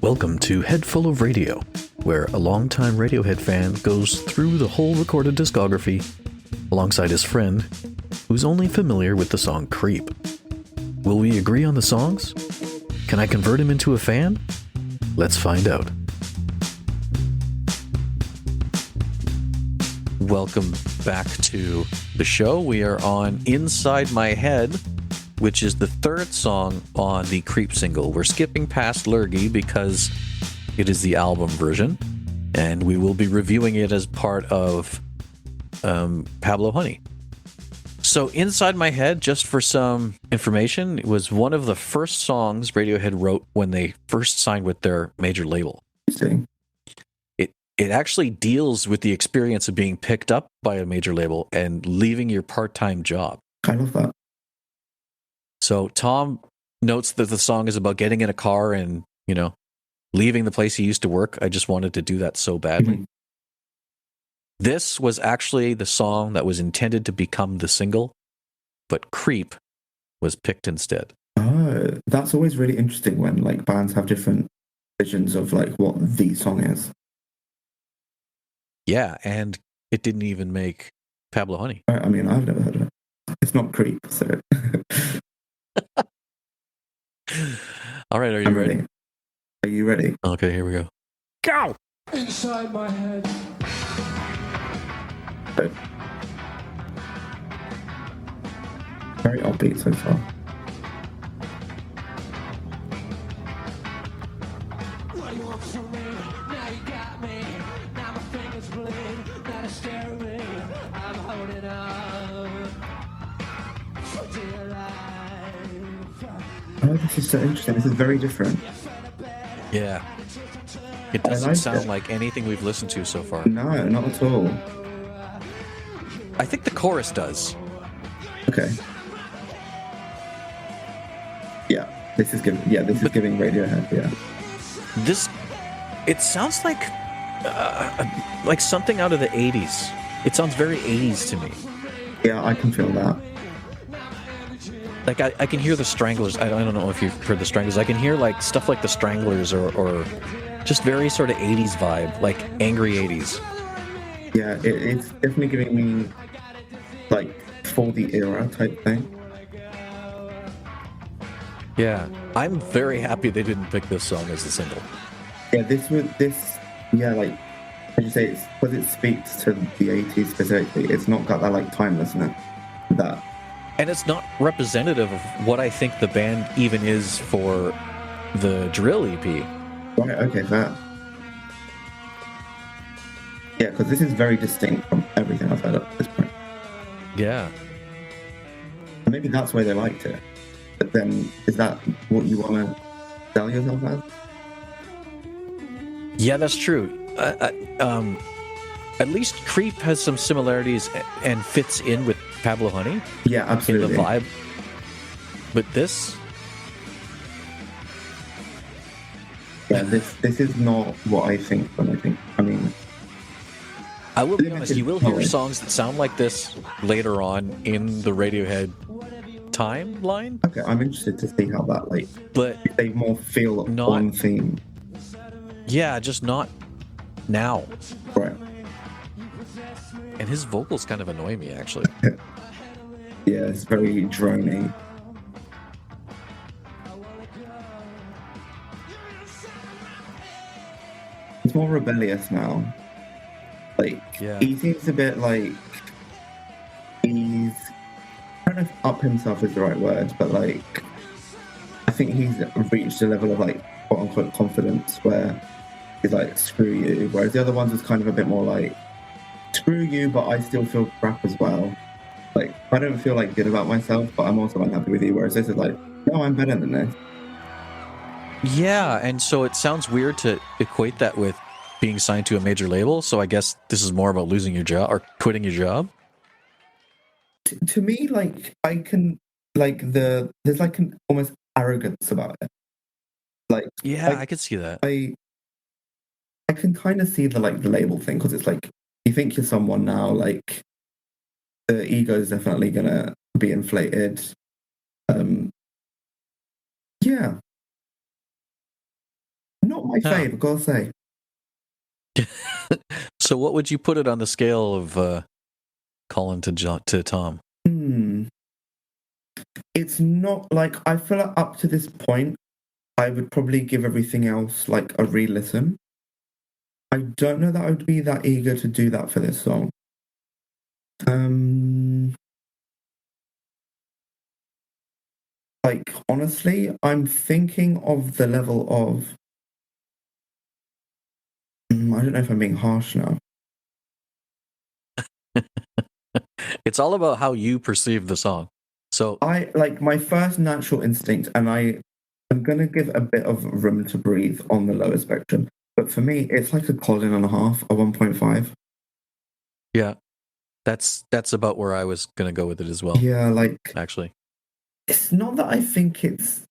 Welcome to Head Full of Radio, where a longtime Radiohead fan goes through the whole recorded discography alongside his friend, who's only familiar with the song Creep. Will we agree on the songs? Can I convert him into a fan? Let's find out. Welcome back to the show. We are on Inside My Head, which is the third song on the Creep single. We're skipping past Lurgy because it is the album version, and we will be reviewing it as part of Pablo Honey. So Inside My Head, just for some information, it was one of the first songs Radiohead wrote when they first signed with their major label. Interesting. It actually deals with the experience of being picked up by a major label and leaving your part-time job. I love that. So Tom notes that the song is about getting in a car and, leaving the place he used to work. I just wanted to do that so badly. Mm-hmm. This was actually the song that was intended to become the single, but Creep was picked instead. Oh, that's always really interesting when bands have different visions of what the song is. Yeah, and it didn't even make Pablo Honey. I mean, I've never heard of it. It's not Creep, so... All right, are you I'm ready? ready. Are you ready? Okay, here we go. Go! Inside my head. Very upbeat so far. What do you want from me? Now you got me. Now my fingers bleed. Now to stare at me. I'm holding on for dear life. Oh, this is so interesting. This is very different. Yeah. It doesn't sound like anything we've listened to so far. No, not at all. I think the chorus does. Okay. Yeah, this is giving Radiohead. Yeah. It sounds like something out of the 80s. It sounds very 80s to me. Yeah, I can feel that. Like I can hear the Stranglers. I don't know if you've heard the Stranglers. I can hear stuff like the Stranglers or just very sort of 80s vibe, like angry 80s. Yeah, it's definitely giving me for the era type thing. Yeah, I'm very happy they didn't pick this song as the single. Yeah, like as you say, it's because it speaks to the 80s specifically. It's not got that timelessness that. And it's not representative of what I think the band even is for the Drill EP. Right, okay, fair. Yeah, because this is very distinct from everything I've heard up to this point. Yeah. And maybe that's why they liked it. But then, is that what you want to sell yourself as? Yeah, that's true. At least Creep has some similarities and fits in with Pablo Honey. Yeah, absolutely. In the vibe. But this... Yeah, this is not what I think when I think... I mean... I will be honest, you will hear songs that sound like this later on in the Radiohead timeline. Okay, I'm interested to see how that, but if they more feel on theme. Yeah, just not now. Right. And his vocals kind of annoy me, actually. Yeah, it's very drony. It's more rebellious now. He seems a bit he's... I don't know if up himself is the right word, but I think he's reached a level of quote-unquote confidence where he's screw you, whereas the other ones was kind of a bit more screw you, but I still feel crap as well. I don't feel good about myself, but I'm also unhappy with you, whereas this is no, I'm better than this. Yeah, and so it sounds weird to equate that with being signed to a major label, so I guess this is more about losing your job or quitting your job. To me, I can there's an almost arrogance about it. I could see that. I can kind of see the label thing, because it's you think you're someone now, the ego is definitely gonna be inflated. Yeah, not my fave, I've got to say. So what would you put it on the scale of Colin to Tom? It's not like, I feel like up to this point, I would probably give everything else like a re-listen. I don't know that I would be that eager to do that for this song. Like, honestly, I'm thinking of the level of, I don't know if I'm being harsh now. It's all about how you perceive the song. So I like my first natural instinct, and I'm going to give a bit of room to breathe on the lower spectrum. But for me, it's like a Colin and a half, a 1.5. yeah, that's about where I was going to go with it as well. Yeah, like, actually, it's not that I think it's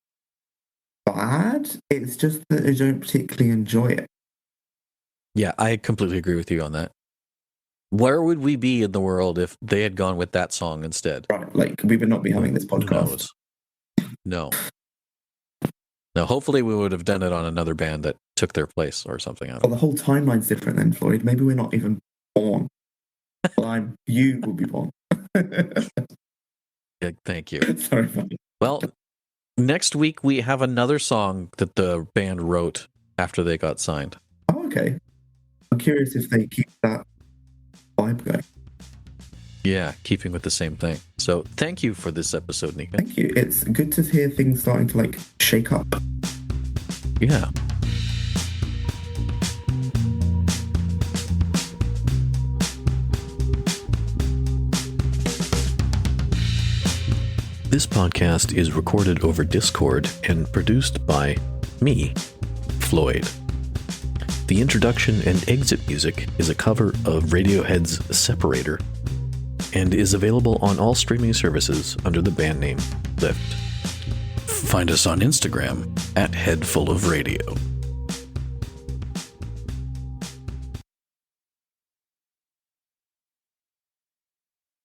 bad. It's just that I don't particularly enjoy it. Yeah, I completely agree with you on that. Where would we be in the world if they had gone with that song instead? Right, like, we would not be having this Who podcast. knows? No, hopefully we would have done it on another band that took their place or something. Well, the whole timeline's different then, Floyd. Maybe we're not even born. Well, you will be born. Yeah, thank you. Sorry, buddy. Well, next week we have another song that the band wrote after they got signed. Oh, okay. I'm curious if they keep that vibe going. Yeah, keeping with the same thing. So thank you for this episode, Nika. Thank you. It's good to hear things starting to like shake up. Yeah. This podcast is recorded over Discord and produced by me, Floyd. The introduction and exit music is a cover of Radiohead's Separator and is available on all streaming services under the band name Lift. Find us on Instagram @HeadFullOfRadio.